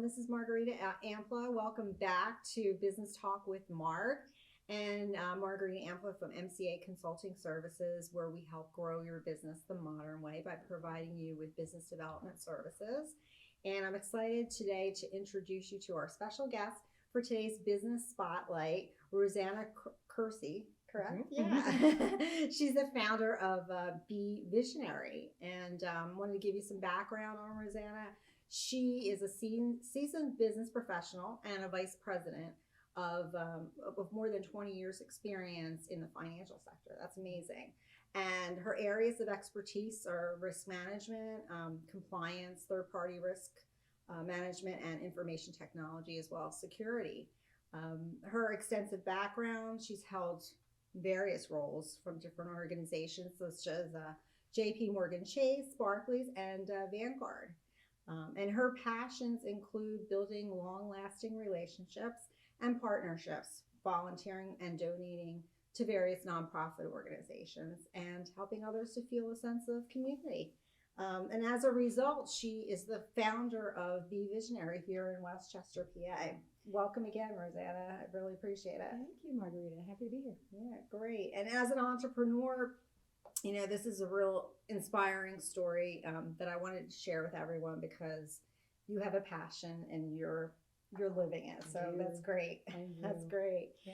this is Margarita Ampla. Welcome back to Business Talk with Marg. And Margarita Ampla from MCA Consulting Services, where we help grow your business the modern way by providing you with business development services. And I'm excited today to introduce you to our special guest for today's Business Spotlight, Rosanna Curci. Correct? Mm-hmm. Yeah. She's the founder of BeVisionary. And wanted to give you some background on Rosanna. She is a seasoned business professional and a vice president of more than 20 years experience in the financial sector. That's amazing. And her areas of expertise are risk management, compliance, third-party risk management, and information technology, as well as security. Her extensive background, she's held various roles from different organizations such as JP Morgan Chase, Barclays, and Vanguard. And her passions include building long-lasting relationships and partnerships, volunteering and donating to various nonprofit organizations, and helping others to feel a sense of community. And as a result, she is the founder of BeVisionary here in Westchester, PA. Welcome again, Rosanna. I really appreciate it. Thank you, Margarita. Happy to be here. Yeah, great. And as an entrepreneur, you know, this is a real inspiring story that I wanted to share with everyone because you have a passion and you're living it. So that's great. That's great. Yeah.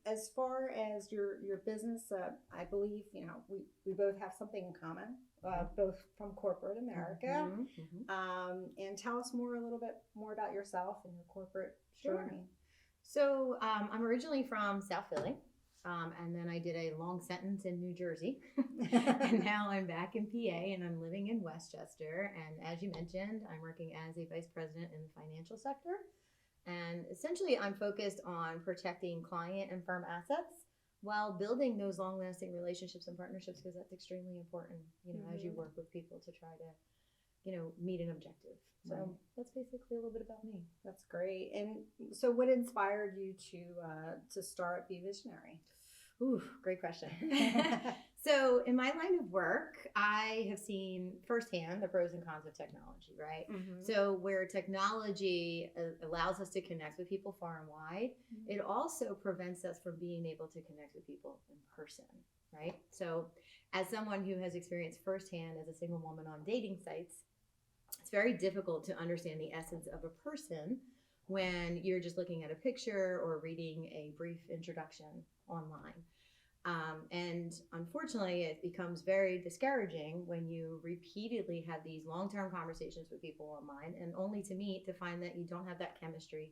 As far as your business, I believe, you know, we both have something in common, both from corporate America. And tell us a little bit more about yourself and your corporate journey. So I'm originally from South Philly. And then I did a long sentence in New Jersey. And now I'm back in PA and I'm living in Westchester. And as you mentioned, I'm working as a vice president in the financial sector. And essentially, I'm focused on protecting client and firm assets while building those long-lasting relationships and partnerships, because that's extremely important, you know, as you work with people to try to, you know, meet an objective. So that's basically a little bit about me. That's great. And so what inspired you to start BeVisionary? Ooh, great question. So in my line of work, I have seen firsthand the pros and cons of technology, right? So where technology allows us to connect with people far and wide, it also prevents us from being able to connect with people in person, right? So as someone who has experienced firsthand as a single woman on dating sites, it's very difficult to understand the essence of a person when you're just looking at a picture or reading a brief introduction online. And unfortunately, it becomes very discouraging when you repeatedly have these long-term conversations with people online and only to find that you don't have that chemistry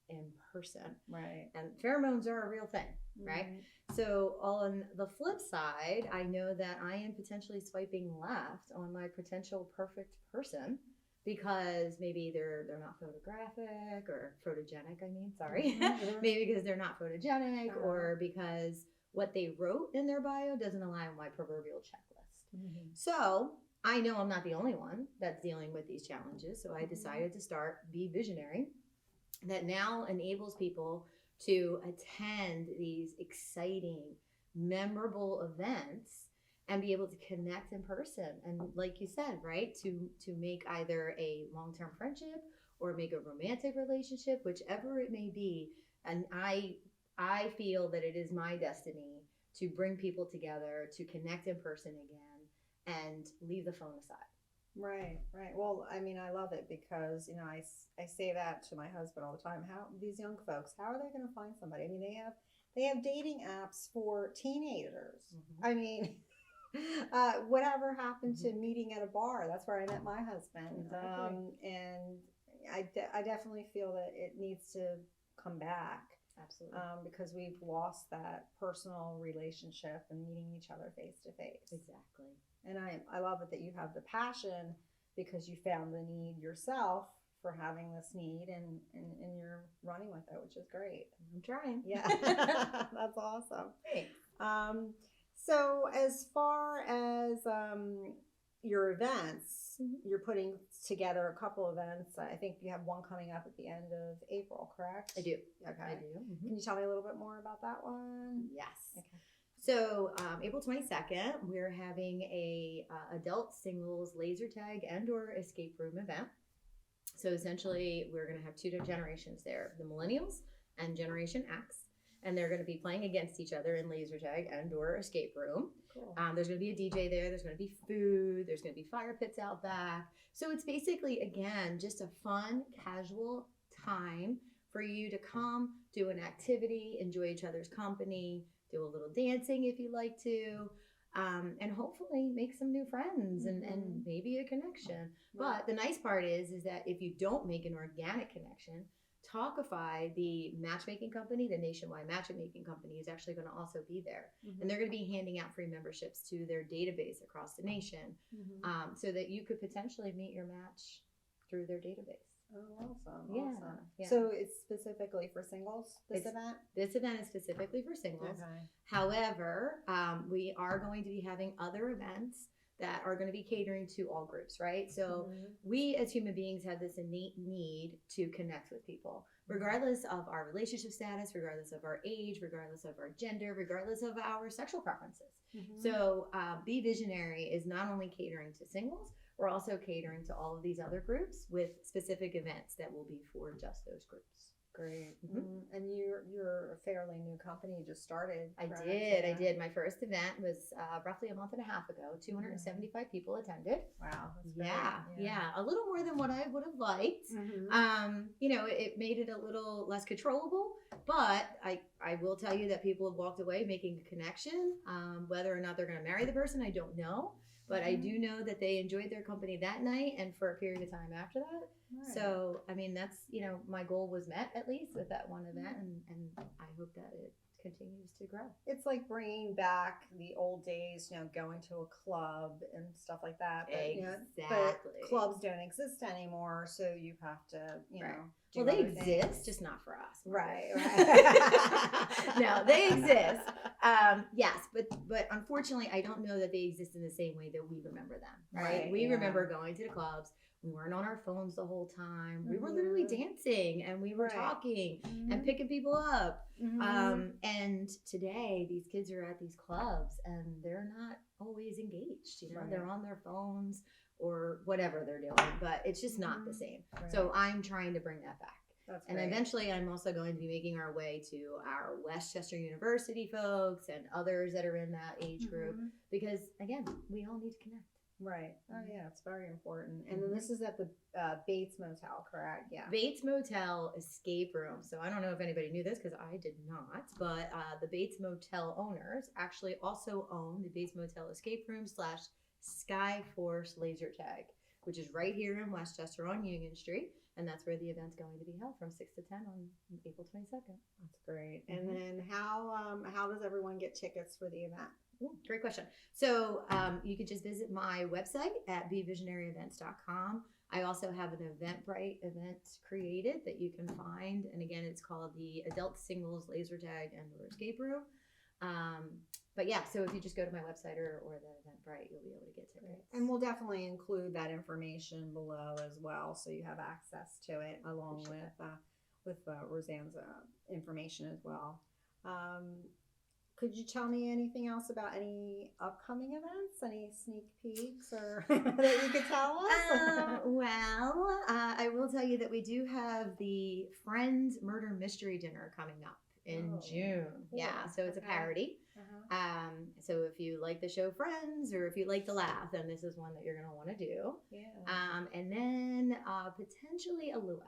in person. Right. And pheromones are a real thing, right? So on the flip side, I know that I am potentially swiping left on my potential perfect person because maybe they're not photographic or photogenic, maybe because they're not photogenic or because what they wrote in their bio doesn't align with my proverbial checklist. So I know I'm not the only one that's dealing with these challenges. So I decided to start BeVisionary, that now enables people to attend these exciting, memorable events and be able to connect in person. And like you said, right, to make either a long-term friendship or make a romantic relationship, whichever it may be. And I feel that it is my destiny to bring people together, to connect in person again, and leave the phone aside. Right. Well, I mean, I love it because, you know, I say that to my husband all the time. How these young folks, how are they going to find somebody? I mean, they have dating apps for teenagers. I mean, whatever happened to meeting at a bar? That's where I met my husband. And I definitely feel that it needs to come back. Absolutely. Because we've lost that personal relationship and meeting each other face to face. Exactly. And I love it that you have the passion because you found the need yourself for having this need and you're running with it, which is great. I'm trying. Yeah. That's awesome. Thanks. So as far as your events, you're putting together a couple events. I think you have one coming up at the end of April, correct? I do. Okay. I do. Can you tell me a little bit more about that one? Yes. Okay. So April 22nd, we're having a adult singles laser tag and or escape room event. So essentially, we're going to have two generations there, the millennials and Generation X. And they're going to be playing against each other in laser tag and or escape room. Cool. There's going to be a DJ there. There's going to be food. There's going to be fire pits out back. So it's basically, again, just a fun, casual time for you to come, do an activity, enjoy each other's company, do a little dancing if you like to, and hopefully make some new friends and maybe a connection. Right. But the nice part is that if you don't make an organic connection, Talkify, the matchmaking company, the nationwide matchmaking company, is actually going to also be there. And they're going to be handing out free memberships to their database across the nation, so that you could potentially meet your match through their database. Oh, awesome. Yeah. Awesome. Yeah. So it's specifically for singles, this It's- event? This event is specifically for singles. Okay. However, we are going to be having other events that are going to be catering to all groups, right? So we as human beings have this innate need to connect with people, regardless of our relationship status, regardless of our age, regardless of our gender, regardless of our sexual preferences. So BeVisionary is not only catering to singles, we're also catering to all of these other groups with specific events that will be for just those groups. Great. And you're a fairly new company. You just started. I correct? did. My first event was roughly a month and a half ago. 275 people attended. Wow. That's great. Yeah. A little more than what I would have liked. It made it a little less controllable, but I will tell you that people have walked away making a connection. Whether or not they're going to marry the person, I don't know. But I do know that they enjoyed their company that night and for a period of time after that. Right. So, I mean, that's, my goal was met at least with that one event. And I hope that it continues to grow. It's like bringing back the old days, going to a club and stuff like that. But, Exactly. but clubs don't exist anymore, so you have to, Right. do Well, they other exist, things. just not for us. Right. No, they exist. Yes, but unfortunately, I don't know that they exist in the same way that we remember them. Right? We remember going to the clubs. We weren't on our phones the whole time. We were literally dancing and we were talking and picking people up. And today, these kids are at these clubs and they're not always engaged. They're on their phones or whatever they're doing, but it's just not the same. Right. So I'm trying to bring that back. That's And great. eventually I'm also going to be making our way to our Westchester University folks and others that are in that age group, because again, we all need to connect. Right. Oh, yeah. It's very important. And then this is at the Bates Motel, correct? Yeah. Bates Motel escape room. So I don't know if anybody knew this because I did not, but the Bates Motel owners actually also own the Bates Motel escape room / Skyforce laser tag, which is right here in Westchester on Union Street. And that's where the event's going to be held from 6 to 10 on April 22nd. That's great. And then how does everyone get tickets for the event? Ooh, great question. So you could just visit my website at BeVisionaryEvents.com. I also have an Eventbrite event created that you can find. And again, it's called the Adult Singles Laser Tag and or Escape Room. But yeah, so if you just go to my website or the Eventbrite, you'll be able to get tickets. And we'll definitely include that information below as well, so you have access to it along with Rosanna's information as well. Could you tell me anything else about any upcoming events? Any sneak peeks or that you could tell us? I will tell you that we do have the Friends Murder Mystery Dinner coming up in June. Cool. Yeah, so it's a parody. So if you like the show Friends or if you like to laugh, then this is one that you're going to want to do. Yeah. And then potentially a luau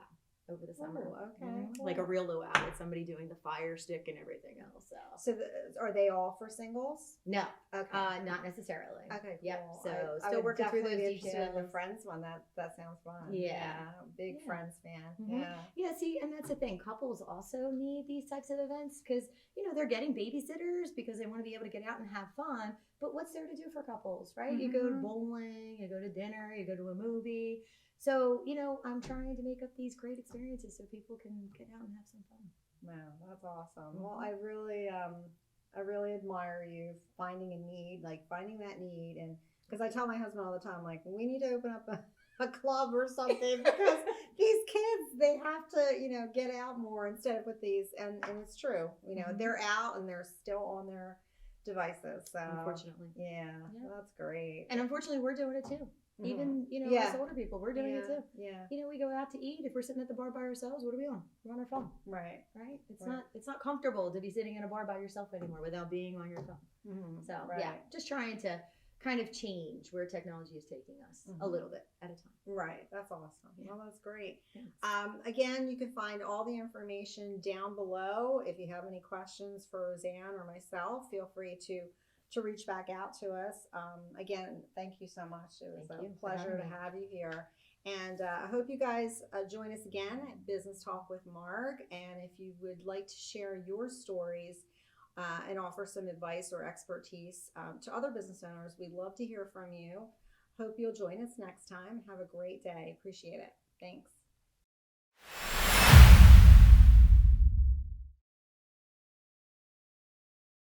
over the summer. Oh, okay. Cool. Like a real luau with somebody doing the fire stick and everything else. So are they all for singles? No, Okay. not necessarily. Okay, cool. Yep. So I still would working through definitely those be interested in details. the Friends one. That sounds fun. Yeah. Big Yeah. Friends fan. Mhm. Yeah, see, and that's the thing. Couples also need these types of events because, they're getting babysitters because they want to be able to get out and have fun. But what's there to do for couples, right? You go to bowling, you go to dinner, you go to a movie. So, I'm trying to make up these great experiences so people can get out and have some fun. Wow, that's awesome. Well, I really admire you finding that need, and because I tell my husband all the time, like, we need to open up a club or something because these kids, they have to, get out more instead of with these, and it's true, they're out and they're still on their devices. So Unfortunately. yeah, that's great. And unfortunately, we're doing it too. Even, Yeah. us older people, we're doing it too. Yeah. We go out to eat. If we're sitting at the bar by ourselves, what are we on? We're on our phone. Right. Right? Right. It's not comfortable to be sitting in a bar by yourself anymore without being on your phone. So yeah, just trying to kind of change where technology is taking us a little bit at a time. Right. That's awesome. Yeah. Well, that's great. Thanks. Again, you can find all the information down below. If you have any questions for Roseanne or myself, feel free to reach back out to us. Again, thank you so much. It was a pleasure to have you here. And I hope you guys join us again at Business Talk with Marg. And if you would like to share your stories and offer some advice or expertise to other business owners, we'd love to hear from you. Hope you'll join us next time. Have a great day. Appreciate it. Thanks.